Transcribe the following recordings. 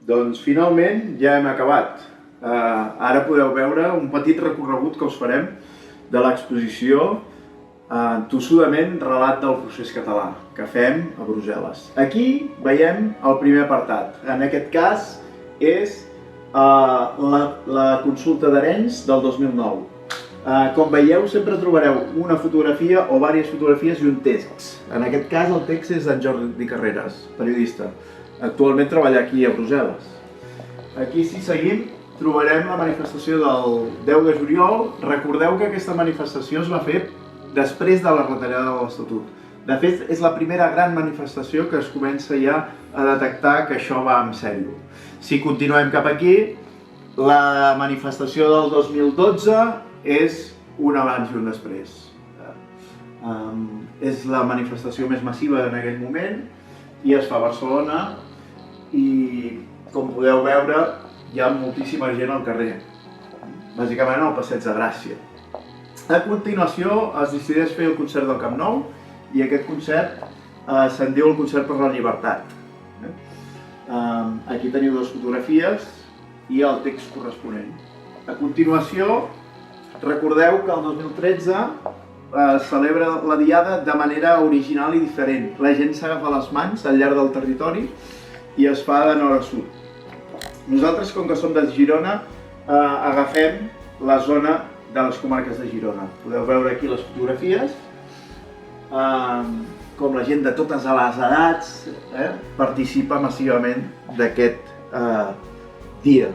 Doncs finalment ja hem acabat. Ara podeu veure un petit recorregut que us farem de l'exposició Tossudament relat del procés català que fem a Brussel·les. Aquí veiem el primer apartat. En aquest cas és la consulta d'Arenys del 2009. Com veieu, sempre trobareu una fotografia o diverses fotografies i un text. En aquest cas el text és d'en Jordi Carreras, periodista. Actualment treballa aquí a Brussel·les. Aquí, si seguim, trobarem la manifestació del 10 de juliol. Recordeu que aquesta manifestació es va fer després de la retallada de l'Estatut. De fet, és la primera gran manifestació que es comença ja a detectar que això va en sèrio. Si continuem cap aquí, la manifestació del 2012 és un abans i un després. És la manifestació més massiva en aquell moment i es fa a Barcelona i, com podeu veure, hi ha moltíssima gent al carrer, bàsicament al Passeig de Gràcia. A continuació es decideix fer el concert del Camp Nou i aquest concert se'n diu el Concert per la Llibertat. Aquí teniu dues fotografies i el text corresponent. A continuació, recordeu que el 2013 es celebra la Diada de manera original i diferent. La gent s'agafa les mans al llarg del territori i es fa de nord a sud. Nosaltres, com que som de Girona, agafem la zona de les comarques de Girona. Podeu veure aquí les fotografies, com la gent de totes les edats participa massivament d'aquest dia.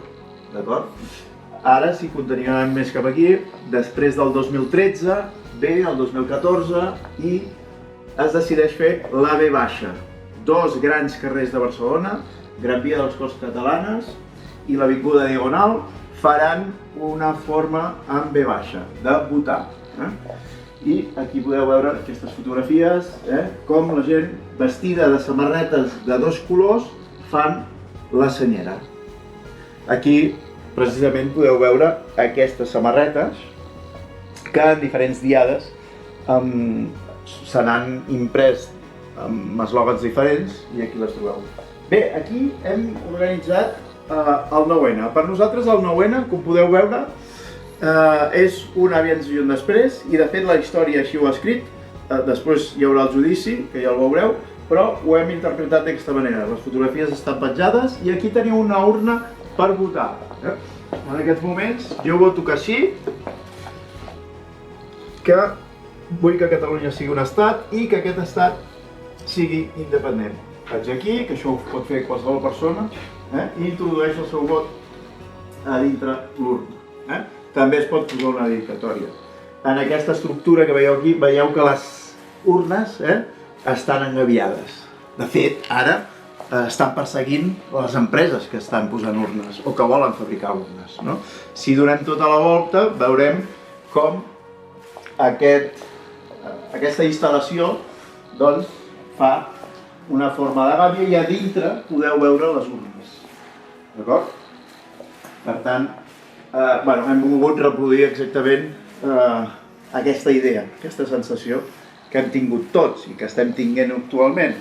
Ara, si continuem més cap aquí, després del 2013, ve el 2014 i es decideix fer la V baixa. Dos grans carrers de Barcelona, Gran Via de les Corts Catalanes i l'Avinguda Diagonal, faran una forma en V baixa, de votar. I aquí podeu veure aquestes fotografies, com la gent vestida de samarretes de dos colors fan la senyera. Aquí precisament podeu veure aquestes samarretes que en diferents diades se n'han imprès amb eslògans diferents i aquí les trobeu. Bé, aquí hem organitzat el 9N. Per nosaltres el 9N, com podeu veure, és un abans i un després i de fet la història així ho ha escrit. Després hi haurà el judici, que ja el veureu, però ho hem interpretat d'aquesta manera. Les fotografies estan petjades i aquí teniu una urna per votar. En aquests moments jo voto que sí, que vull que Catalunya sigui un estat i que aquest estat sigui independent. Vaig aquí, que això ho pot fer qualsevol persona, i introdueix el seu vot a dintre l'urna. També es pot posar una dedicatòria. En aquesta estructura que veieu aquí, veieu que les urnes estan engabiades. De fet, ara estan perseguint les empreses que estan posant urnes o que volen fabricar urnes. Si donem tota la volta, veurem com aquesta instal·lació fa una forma de gàbia i a dintre podeu veure les urnes. D'acord? Per tant, hem volgut reproduir exactament aquesta idea, aquesta sensació que hem tingut tots i que estem tinguent actualment.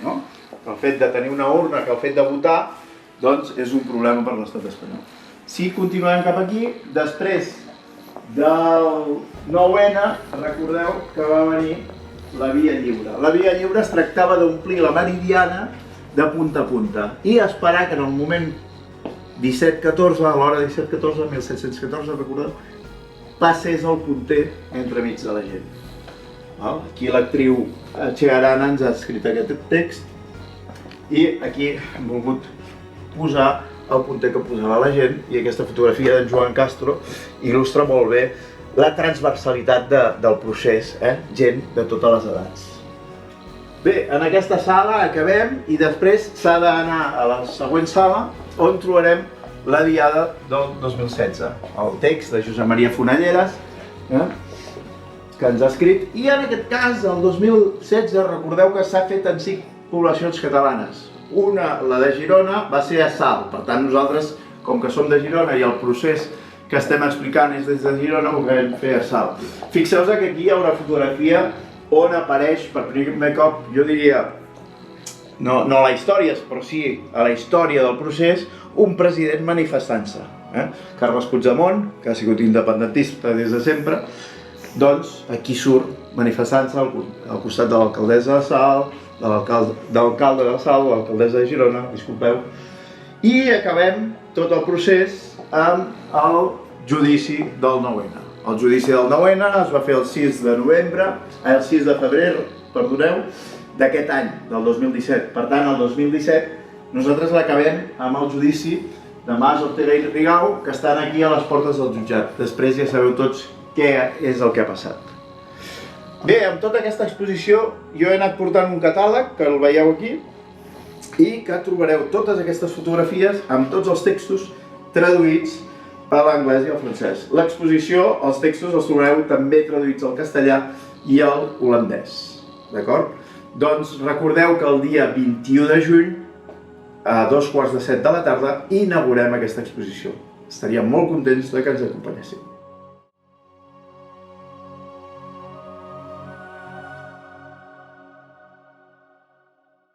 El fet de tenir una urna, que el fet de votar, doncs és un problema per l'estat espanyol. Si continuem cap aquí, després del 9N, recordeu que va venir la Via Lliure. La Via Lliure es tractava d'omplir la Meridiana de punta a punta i esperar que en el moment 1714, a l'hora 1714, 1714, recordeu, passés el punter entremig de la gent. Aquí l'actriu Che Arana ens ha escrit aquest text i aquí hem volgut posar el punter que posava la gent i aquesta fotografia d'en Joan Castro il·lustra molt bé la transversalitat del procés, gent de totes les edats. Bé, en aquesta sala acabem i després s'ha d'anar a la següent sala on trobarem la Diada del 2016. El text de Josep Maria Fonalleras, que ens ha escrit, i en aquest cas, el 2016, recordeu que s'ha fet en 5 poblacions catalanes. Una, la de Girona, va ser a Salt. Per tant, nosaltres, com que som de Girona i el procés que estem explicant és des de Girona, ho vam fer a Salt. Fixeu-vos que aquí hi ha una fotografia on apareix per primer cop, jo diria, no a la història, però sí a la història del procés, un president manifestant-se. Carles Puigdemont, que ha sigut independentista des de sempre, doncs aquí surt manifestant-se al costat de l'alcaldessa de Salt, de l'alcalde de Salt, l'alcaldessa de Girona, disculpeu, i acabem tot el procés amb el judici del 9-N. El judici del 9-N es va fer el 6 de febrer, d'aquest any, del 2017. Per tant, el 2017 nosaltres l'acabem amb el judici de Mas, Ortega i Rigau, que estan aquí a les portes del jutjat. Després ja sabeu tots què és el que ha passat. Bé, amb tota aquesta exposició jo he anat portant un catàleg, que el veieu aquí, i que trobareu totes aquestes fotografies amb tots els textos traduïts a l'anglès i al francès. L'exposició, els textos els trobareu també traduïts al castellà i al holandès. D'acord? Doncs recordeu que el dia 21 de juny, a 2:15 de la tarda, inaugurem aquesta exposició. Estaríem molt contents que ens acompanyéssiu.